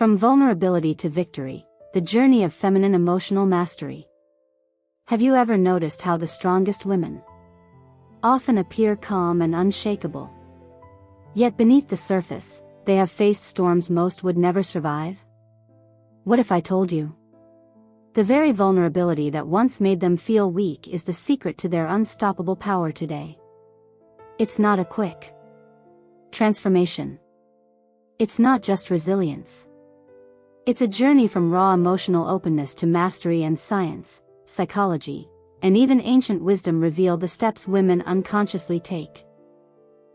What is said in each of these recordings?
From vulnerability to victory, the journey of feminine emotional mastery. Have you ever noticed how the strongest women often appear calm and unshakable? Yet beneath the surface, they have faced storms most would never survive? What if I told you? The very vulnerability that once made them feel weak is the secret to their unstoppable power today. It's not a quick transformation. It's not just resilience. It's a journey from raw emotional openness to mastery, and science, psychology, and even ancient wisdom reveal the steps women unconsciously take.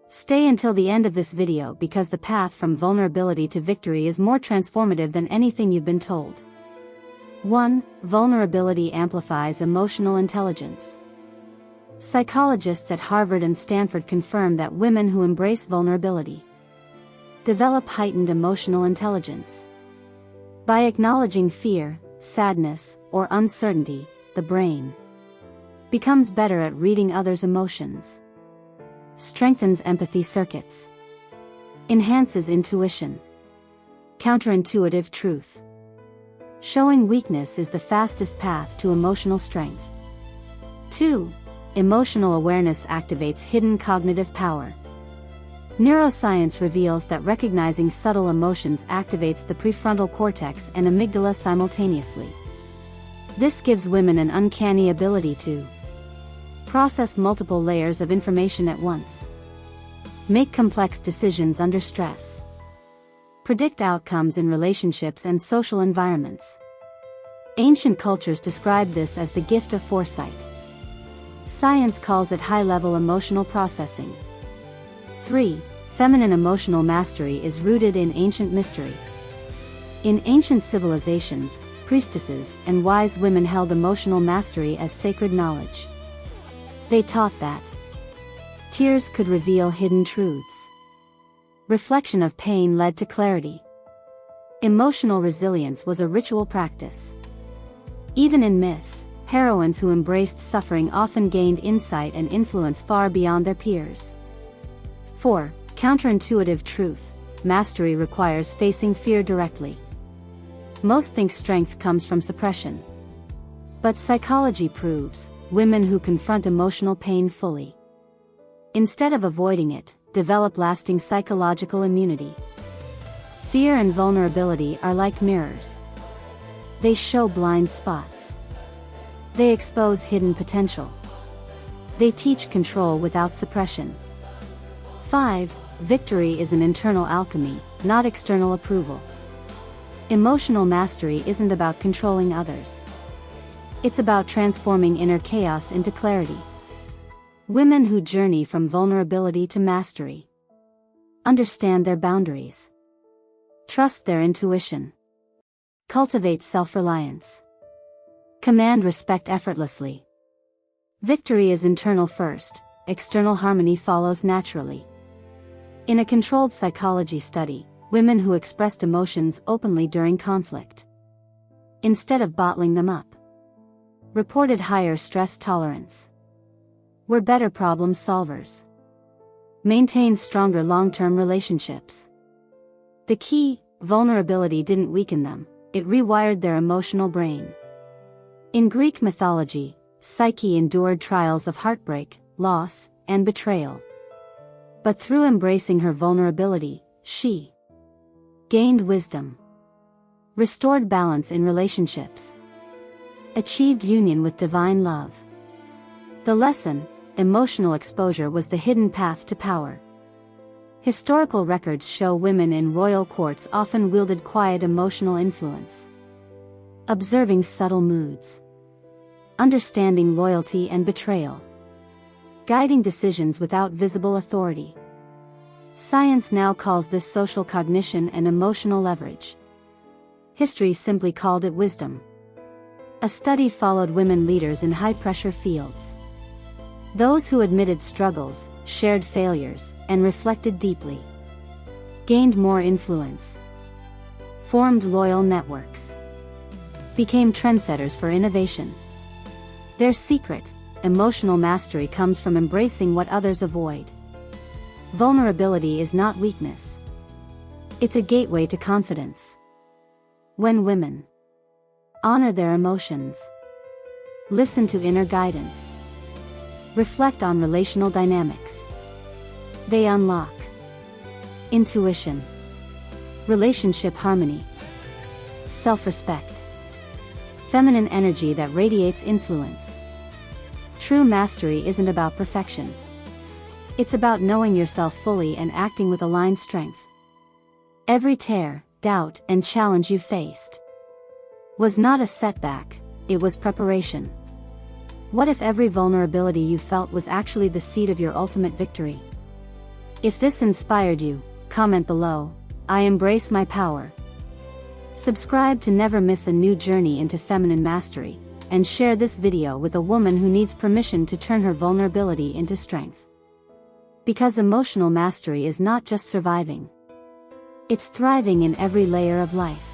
Stay until the end of this video because the path from vulnerability to victory is more transformative than anything you've been told. 1. Vulnerability amplifies emotional intelligence. Psychologists at Harvard and Stanford confirm that women who embrace vulnerability develop heightened emotional intelligence. By acknowledging fear, sadness, or uncertainty, the brain becomes better at reading others' emotions, strengthens empathy circuits, enhances intuition, counterintuitive truth. Showing weakness is the fastest path to emotional strength. 2. Emotional awareness activates hidden cognitive power. Neuroscience reveals that recognizing subtle emotions activates the prefrontal cortex and amygdala simultaneously. This gives women an uncanny ability to process multiple layers of information at once, make complex decisions under stress, predict outcomes in relationships and social environments. Ancient cultures describe this as the gift of foresight. Science calls it high-level emotional processing. 3. Feminine emotional mastery is rooted in ancient mystery. In ancient civilizations, priestesses and wise women held emotional mastery as sacred knowledge. They taught that tears could reveal hidden truths. Reflection of pain led to clarity. Emotional resilience was a ritual practice. Even in myths, heroines who embraced suffering often gained insight and influence far beyond their peers. 4. Counterintuitive truth. Mastery requires facing fear directly. Most think strength comes from suppression. But psychology proves women who confront emotional pain fully, instead of avoiding it, develop lasting psychological immunity. Fear and vulnerability are like mirrors. They show blind spots. They expose hidden potential. They teach control without suppression. 5. Victory is an internal alchemy, not external approval. Emotional mastery isn't about controlling others. It's about transforming inner chaos into clarity. Women who journey from vulnerability to mastery understand their boundaries, trust their intuition, cultivate self-reliance, command respect effortlessly. Victory is internal first, external harmony follows naturally. In a controlled psychology study, women who expressed emotions openly during conflict, instead of bottling them up, reported higher stress tolerance, were better problem solvers, maintained stronger long-term relationships. The key: vulnerability didn't weaken them, it rewired their emotional brain. In Greek mythology, Psyche endured trials of heartbreak, loss, and betrayal. But through embracing her vulnerability, she gained wisdom, restored balance in relationships, achieved union with divine love. The lesson: emotional exposure was the hidden path to power. Historical records show women in royal courts often wielded quiet emotional influence, observing subtle moods, understanding loyalty and betrayal, guiding decisions without visible authority. Science now calls this social cognition and emotional leverage. History simply called it wisdom. A study followed women leaders in high-pressure fields. Those who admitted struggles, shared failures, and reflected deeply gained more influence, formed loyal networks, became trendsetters for innovation. Their secret: emotional mastery comes from embracing what others avoid. Vulnerability is not weakness. It's a gateway to confidence. When women honor their emotions, listen to inner guidance, reflect on relational dynamics, they unlock intuition, relationship harmony, self-respect, feminine energy that radiates influence. True mastery isn't about perfection. It's about knowing yourself fully and acting with aligned strength. Every tear, doubt, and challenge you faced was not a setback, it was preparation. What if every vulnerability you felt was actually the seed of your ultimate victory? If this inspired you, comment below, "I embrace my power." Subscribe to never miss a new journey into feminine mastery, and share this video with a woman who needs permission to turn her vulnerability into strength. Because emotional mastery is not just surviving. It's thriving in every layer of life.